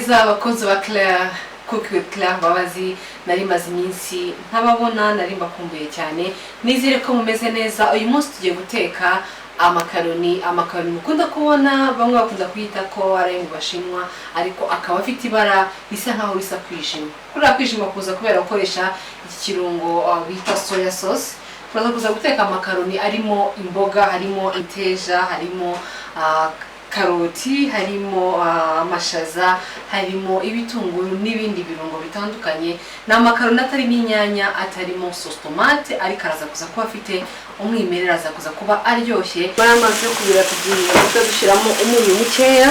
neza abakunzi ba Claire Cook with Claire Mbabazi. Nari maze iminsi ntababona, nari mbakumbuye cyane. Nizere ko mumeze neza. Uyu munsi tugiye guteka amakaroni mukunda kubona bamwe bakunda kwita ko ari mu Bashinwa, ariko akaba afite ibara risa nkaho risa kwijima. Kuri akwijima kuza kubera gukoresha iki kirungo bita soya sauce. Turaza kuza guteka amakaroni arimo imboga, harimo inteja, harimo karoti, harimo amashaza, harimo ibitunguru n'ibindi birungo bitandukanye. Na makaroni atari n'inyanya, atarimo sauce tomate, ariko araza kuza kuba afite umwimerere, aza kuza kuba aryoshye. Baramaze kubira tugiye dushyiramo umunyu mukeya.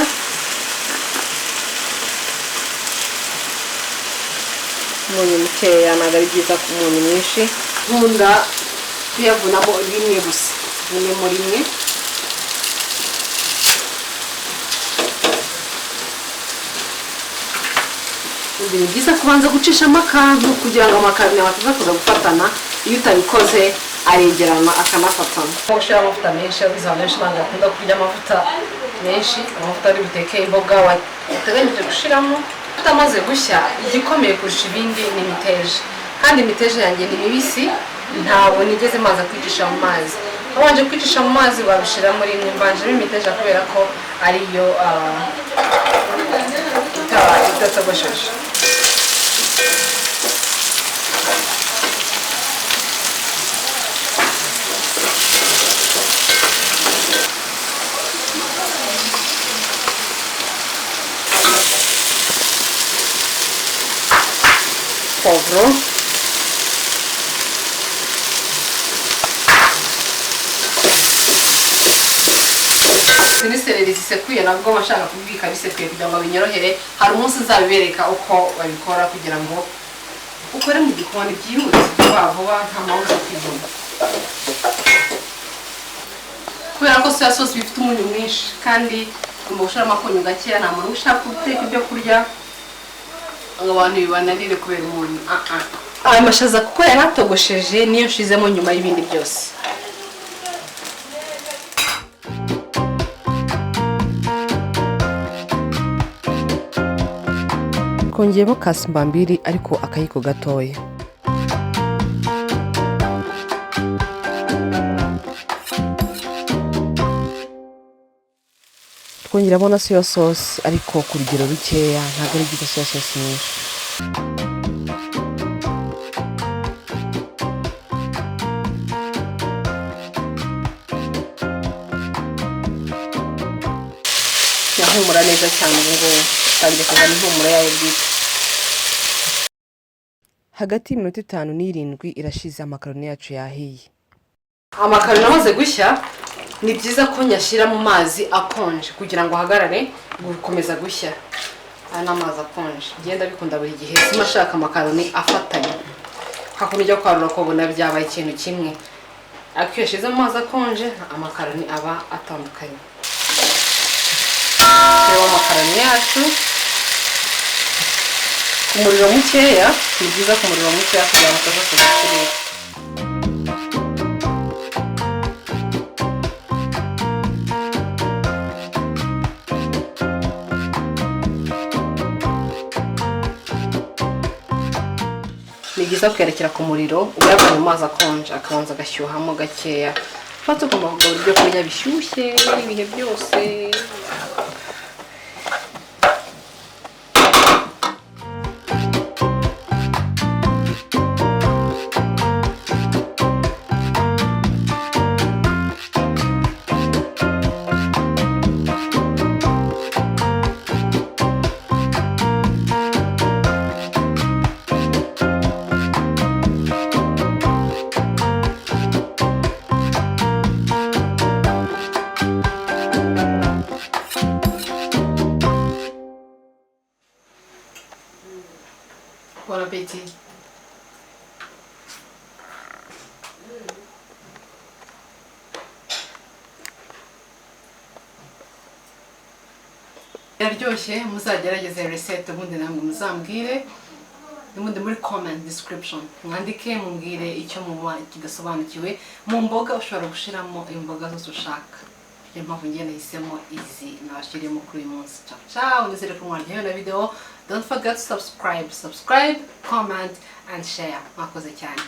Umunyu mukeya ntabwo ari byiza ku munyu mwinshi. Nkunda kuyavunamo rimwe gusa, rimwe muri rimwe. Ni byiza kubanza gucishamo akantu kugira ngo amakaroni ataza kuza gufatana. Iyo utabikoze aregerana akanafatana. Gushyira amavuta menshi, abiza benshi bakunda kurya amavuta menshi. Amavuta ari buteke imboga wateganyije gushiramo. Utamaze gushya, igikomeye kurusha ibindi ni imiteja. Kandi imiteja yanjye ni mibisi, ntabwo nigeze maza kwicisha mu mazi. Abanje kwicisha mu mazi babishira muri imbanjemo imiteja kubera ko ariyo itatogosheje. Poivron, izi seleri zisekuye nabwo bashaka kubika bisekuye kugira ngo binyorohere. Hari umunsi nzabibereka uko babikora kugira ngo ukore mu gikoni byihuse vuba nta mpamvu zo kwigomba. Kubera ko soya sauce bifite umunyu mwinshi kandi ugomba gushiramo akunyu gakeya. Nta muntu ushaka guteka ibyo kurya ngo abantu bibananire kubera umunyu. Aya mashaza kuko yanatogosheje niyo nshizemo nyuma y'ibindi byose. Kongeyemo kasimbambiri ariko akayiko gatoya. Twongeramo na soya sauce ariko ku rugero rukeya, ntabwo ari byiza soya sauce nyinshi. Yahumura neza cyane ngo tangiye kuzana impumuro yayo bwite. Hagati y'iminota 5 n'irindwi irashize amakaroni yacu yahiye. Amakaroni amaze gushya, ni byiza ko nyashyira mu mazi akonje kugira ngo hagarare gukomeza gushya. Aya n'amazi akonje genda bikunda buri gihe, simashaka amakaroni afatanye. Hakuno ijya kwarura ko bona byabaye ikintu kimwe. Ariko yashize mu mazi akonje amakaroni aba atandukanye. Rero amakaroni yacu ku muriro mukeya, ni byiza ku muriro mukeya kugira ngo ataza kugira. Ni byiza kwerekera ku muriro uyavanye mu mazi akonje akabanza agashyuhamo gakeya. Fata ugomba kugaburira ibyo kurya bishyushye ibihe byose. Bon appétit. Yaryoshye, muzagerageze recepte ubundi namwe muzambwire. Nimundi muri comment description mwandike mumbwire icyo muba kidasobanukiwe mu mboga. Ushobora gushiramo imboga zose ushaka. niyo mpamvu njye nahisemo izi nabashyiriyemo kuri uyu munsi. Ciao, nizere ko mwaryohewe na video. Don't forget to subscribe, comment and share. Mwakoze cyane.